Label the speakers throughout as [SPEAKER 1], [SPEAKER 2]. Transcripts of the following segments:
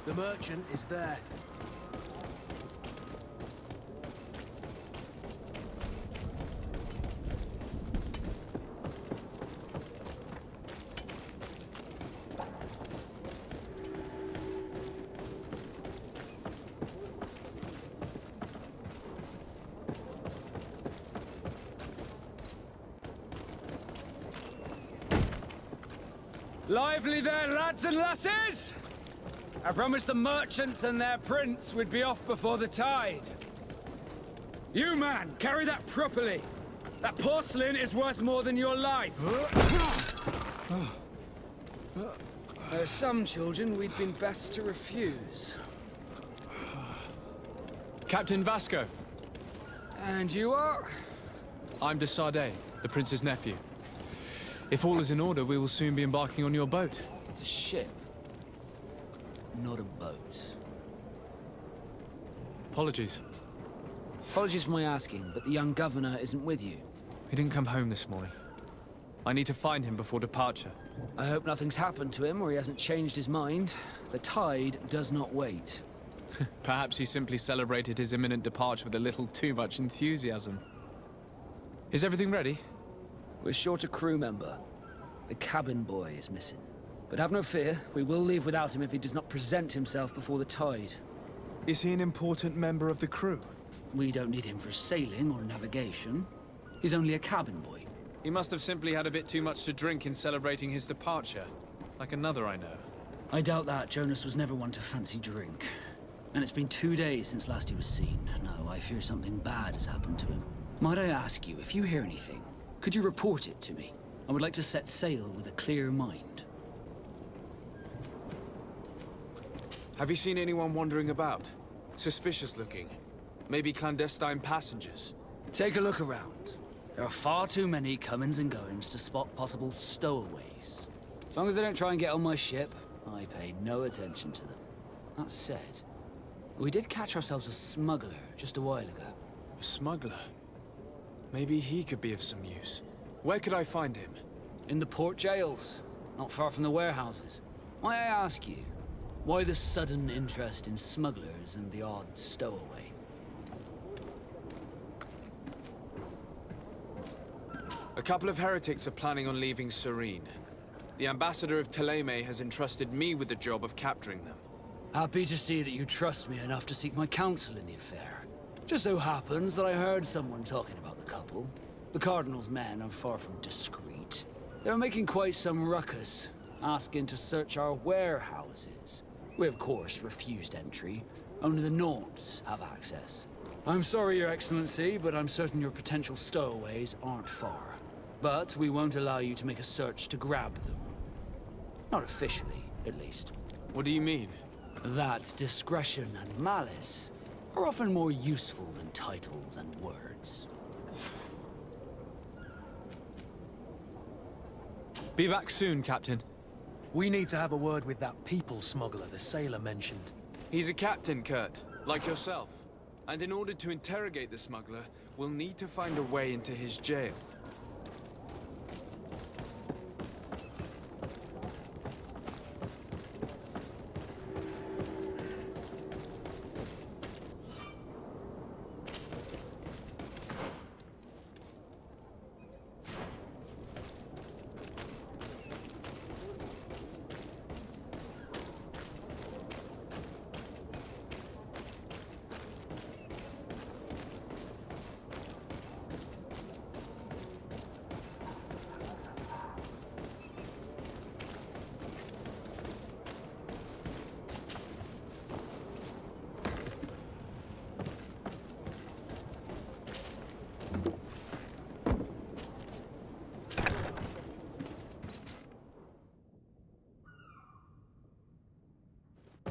[SPEAKER 1] The merchant is there.
[SPEAKER 2] Lively there, lads and lasses! I promised the merchants and their prince we'd be off before the tide. You, man, carry that properly. That porcelain is worth more than your life. There are some children we'd been best to refuse.
[SPEAKER 3] Captain Vasco.
[SPEAKER 2] And you are?
[SPEAKER 3] I'm de Sardet, the prince's nephew. If all is in order, we will soon be embarking on your boat.
[SPEAKER 2] It's a ship, not a boat.
[SPEAKER 3] Apologies.
[SPEAKER 2] Apologies for my asking, but the young governor isn't with you.
[SPEAKER 3] He didn't come home this morning. I need to find him before departure.
[SPEAKER 2] I hope nothing's happened to him or he hasn't changed his mind. The tide does not wait.
[SPEAKER 3] Perhaps he simply celebrated his imminent departure with a little too much enthusiasm. Is everything ready?
[SPEAKER 2] We're short a crew member. The cabin boy is missing. But have no fear, we will leave without him if he does not present himself before the tide.
[SPEAKER 1] Is he an important member of the crew?
[SPEAKER 2] We don't need him for sailing or navigation. He's only a cabin boy.
[SPEAKER 3] He must have simply had a bit too much to drink in celebrating his departure. Like another I know.
[SPEAKER 2] I doubt that. Jonas was never one to fancy drink. And it's been 2 days since last he was seen. No, I fear something bad has happened to him. Might I ask you, if you hear anything, could you report it to me? I would like to set sail with a clear mind.
[SPEAKER 4] Have you seen anyone wandering about? Suspicious looking. Maybe clandestine passengers?
[SPEAKER 2] Take a look around. There are far too many comings and goings to spot possible stowaways. As long as they don't try and get on my ship, I pay no attention to them. That said, we did catch ourselves a smuggler just a while ago.
[SPEAKER 4] A smuggler? Maybe he could be of some use. Where could I find him?
[SPEAKER 2] In the port jails, not far from the warehouses. May I ask you, why the sudden interest in smugglers and the odd stowaway?
[SPEAKER 4] A couple of heretics are planning on leaving Serene. The ambassador of Theleme has entrusted me with the job of capturing them.
[SPEAKER 2] Happy to see that you trust me enough to seek my counsel in the affair. Just so happens that I heard someone talking about the couple. The Cardinal's men are far from discreet. They were making quite some ruckus, asking to search our warehouses. We, of course, refused entry. Only the Nords have access. I'm sorry, Your Excellency, but I'm certain your potential stowaways aren't far. But we won't allow you to make a search to grab them. Not officially, at least.
[SPEAKER 4] What do you mean?
[SPEAKER 2] That discretion and malice are often more useful than titles and words.
[SPEAKER 3] Be back soon, Captain.
[SPEAKER 1] We need to have a word with that people smuggler the sailor mentioned.
[SPEAKER 4] He's a captain, Kurt, like yourself. And in order to interrogate the smuggler, we'll need to find a way into his jail.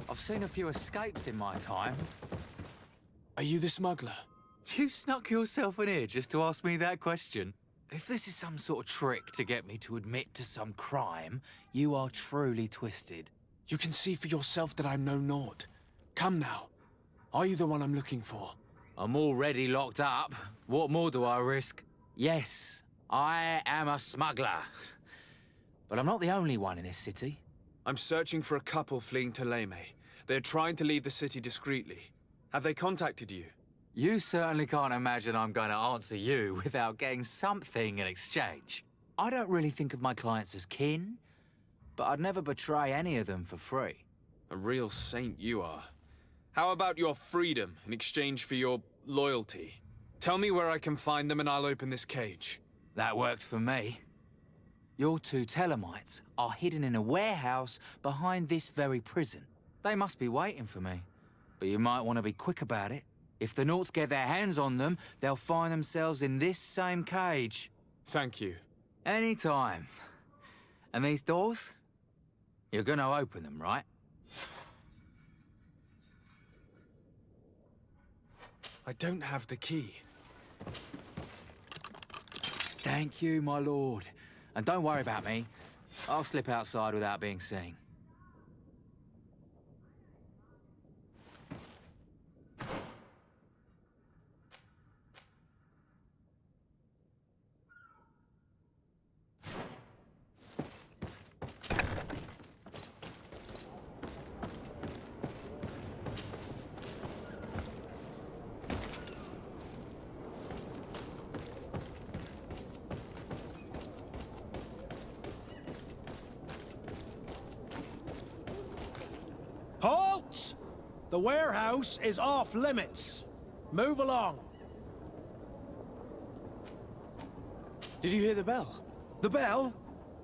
[SPEAKER 5] I've seen a few escapes in my time.
[SPEAKER 4] Are you the smuggler?
[SPEAKER 5] You snuck yourself in here just to ask me that question? If this is some sort of trick to get me to admit to some crime, you are truly twisted.
[SPEAKER 4] You can see for yourself that I'm no Nord. Come now. Are you the one I'm looking for?
[SPEAKER 5] I'm already locked up. What more do I risk? Yes, I am a smuggler. But I'm not the only one in this city.
[SPEAKER 4] I'm searching for a couple fleeing Theleme. They're trying to leave the city discreetly. Have they contacted you?
[SPEAKER 5] You certainly can't imagine I'm going to answer you without getting something in exchange. I don't really think of my clients as kin, but I'd never betray any of them for free.
[SPEAKER 4] A real saint you are. How about your freedom in exchange for your loyalty? Tell me where I can find them and I'll open this cage.
[SPEAKER 5] That works for me. Your two Thelemites are hidden in a warehouse behind this very prison. They must be waiting for me, but you might want to be quick about it. If the Nauts get their hands on them, they'll find themselves in this same cage.
[SPEAKER 4] Thank you.
[SPEAKER 5] Anytime. And these doors? You're gonna open them, right?
[SPEAKER 4] I don't have the key.
[SPEAKER 5] Thank you, my lord. And don't worry about me. I'll slip outside without being seen.
[SPEAKER 1] Halt! The warehouse is off limits. Move along. Did you hear the bell? The bell?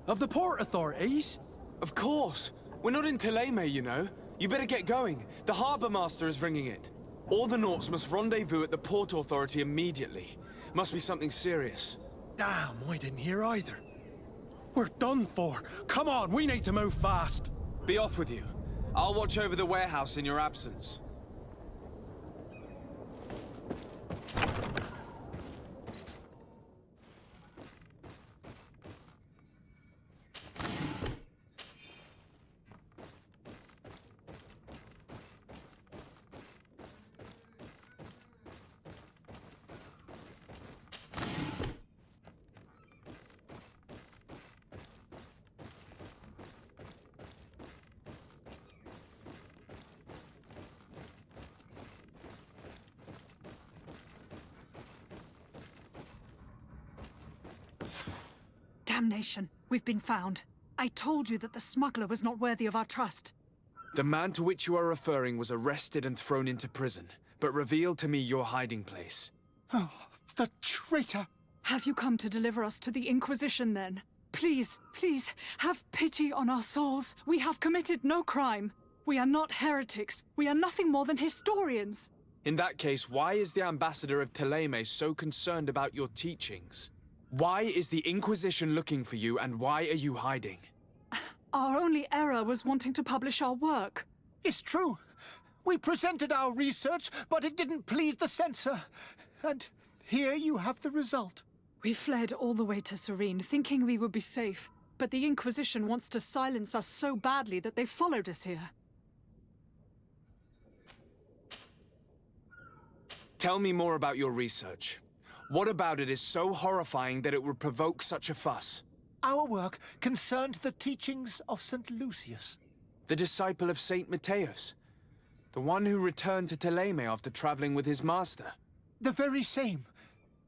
[SPEAKER 1] Of the port authorities?
[SPEAKER 4] Of course! We're not in Theleme, you know. You better get going. The Harbour Master is ringing it. All the Nauts must rendezvous at the Port Authority immediately. Must be something serious.
[SPEAKER 1] Damn, I didn't hear either. We're done for. Come on, we need to move fast.
[SPEAKER 4] Be off with you. I'll watch over the warehouse in your absence.
[SPEAKER 6] Damnation! We've been found. I told you that the smuggler was not worthy of our trust.
[SPEAKER 4] The man to which you are referring was arrested and thrown into prison, but revealed to me your hiding place.
[SPEAKER 1] Oh, the traitor!
[SPEAKER 6] Have you come to deliver us to the Inquisition, then? Please, please, have pity on our souls. We have committed no crime. We are not heretics. We are nothing more than historians.
[SPEAKER 4] In that case, why is the ambassador of Theleme so concerned about your teachings? Why is the Inquisition looking for you, and why are you hiding?
[SPEAKER 6] Our only error was wanting to publish our work.
[SPEAKER 7] It's true. We presented our research, but it didn't please the censor. And here you have the result.
[SPEAKER 6] We fled all the way to Serene, thinking we would be safe. But the Inquisition wants to silence us so badly that they followed us here.
[SPEAKER 4] Tell me more about your research. What about it is so horrifying that it would provoke such a fuss?
[SPEAKER 7] Our work concerned the teachings of St. Lucius.
[SPEAKER 4] The disciple of Saint Matthias. The one who returned to Theleme after traveling with his master.
[SPEAKER 7] The very same.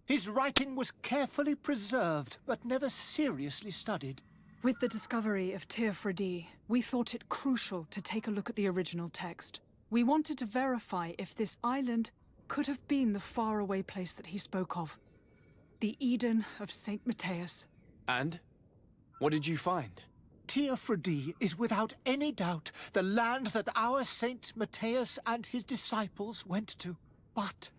[SPEAKER 7] His writing was carefully preserved, but never seriously studied.
[SPEAKER 6] With the discovery of Teofredi, we thought it crucial to take a look at the original text. We wanted to verify if this island could have been the faraway place that he spoke of. The Eden of Saint Matthias.
[SPEAKER 4] And? What did you find?
[SPEAKER 7] Teofredi is without any doubt the land that our Saint Matthias and his disciples went to. But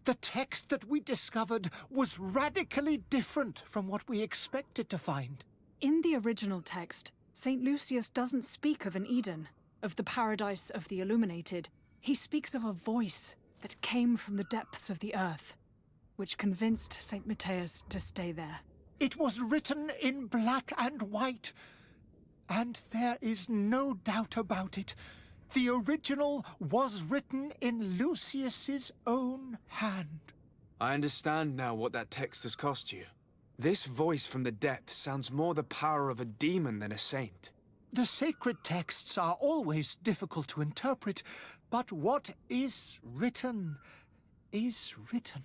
[SPEAKER 7] the text that we discovered was radically different from what we expected to find.
[SPEAKER 6] In the original text, St. Lucius doesn't speak of an Eden, of the paradise of the illuminated. He speaks of a voice that came from the depths of the earth, which convinced St. Matthias to stay there.
[SPEAKER 7] It was written in black and white, and there is no doubt about it. The original was written in Lucius's own hand.
[SPEAKER 4] I understand now what that text has cost you. This voice from the depths sounds more the power of a demon than a saint.
[SPEAKER 7] The sacred texts are always difficult to interpret, but what is written is written.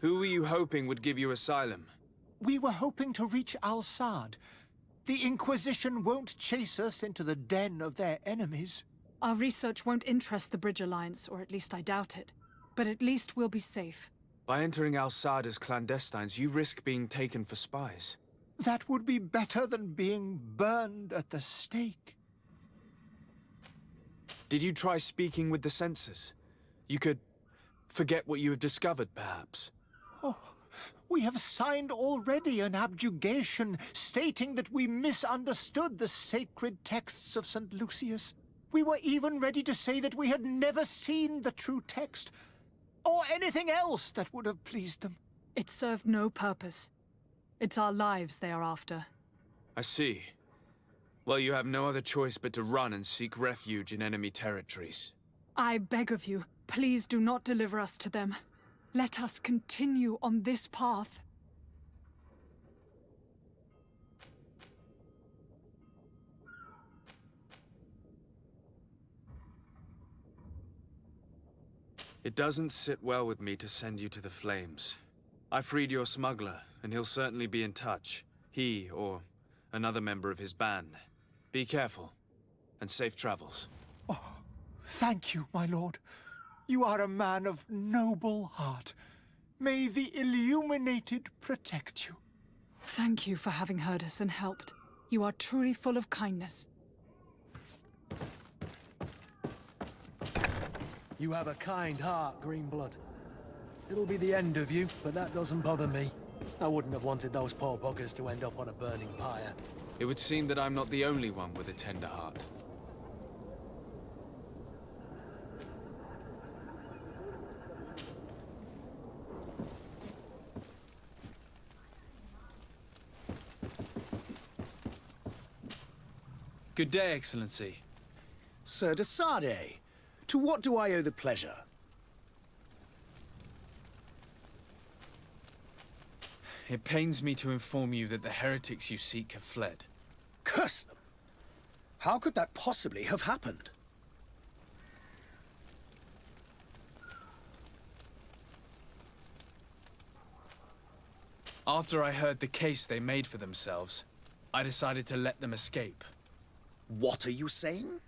[SPEAKER 4] Who were you hoping would give you asylum?
[SPEAKER 7] We were hoping to reach Al-Sad. The Inquisition won't chase us into the den of their enemies.
[SPEAKER 6] Our research won't interest the Bridge Alliance, or at least I doubt it. But at least we'll be safe.
[SPEAKER 4] By entering Al-Sad as clandestines, you risk being taken for spies.
[SPEAKER 7] That would be better than being burned at the stake.
[SPEAKER 4] Did you try speaking with the censors? You could forget what you have discovered, perhaps.
[SPEAKER 7] Oh, we have signed already an abjugation stating that we misunderstood the sacred texts of St. Lucius. We were even ready to say that we had never seen the true text, or anything else that would have pleased them.
[SPEAKER 6] It served no purpose. It's our lives they are after.
[SPEAKER 4] I see. Well, you have no other choice but to run and seek refuge in enemy territories.
[SPEAKER 6] I beg of you, please do not deliver us to them. Let us continue on this path.
[SPEAKER 4] It doesn't sit well with me to send you to the flames. I freed your smuggler, and he'll certainly be in touch. He, or another member of his band. Be careful, and safe travels.
[SPEAKER 7] Oh, thank you, my lord. You are a man of noble heart. May the Illuminated protect you.
[SPEAKER 6] Thank you for having heard us and helped. You are truly full of kindness.
[SPEAKER 1] You have a kind heart, Greenblood. It'll be the end of you, but that doesn't bother me. I wouldn't have wanted those poor buggers to end up on a burning pyre.
[SPEAKER 4] It would seem that I'm not the only one with a tender heart. Good day, Excellency.
[SPEAKER 8] Sir de Sardet, to what do I owe the pleasure?
[SPEAKER 4] It pains me to inform you that the heretics you seek have fled.
[SPEAKER 8] Curse them! How could that possibly have happened?
[SPEAKER 4] After I heard the case they made for themselves, I decided to let them escape.
[SPEAKER 8] What are you saying?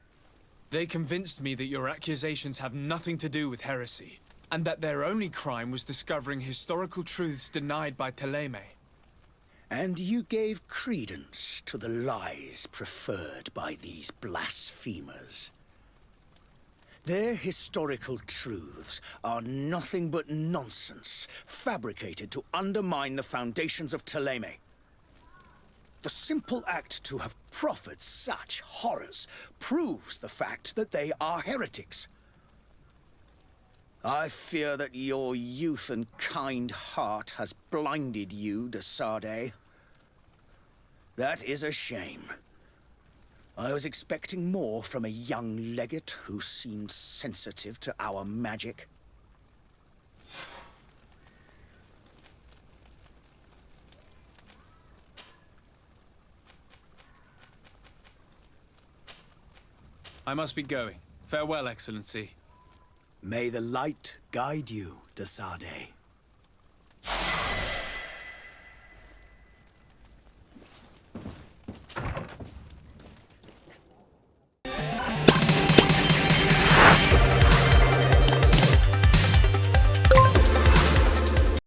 [SPEAKER 4] They convinced me that your accusations have nothing to do with heresy, and that their only crime was discovering historical truths denied by Theleme.
[SPEAKER 8] And you gave credence to the lies preferred by these blasphemers. Their historical truths are nothing but nonsense, fabricated to undermine the foundations of Theleme. The simple act to have proffered such horrors proves the fact that they are heretics. I fear that your youth and kind heart has blinded you, de Sardet. That is a shame. I was expecting more from a young legate who seemed sensitive to our magic.
[SPEAKER 4] I must be going. Farewell, Excellency.
[SPEAKER 8] May the light guide you, de Sardet.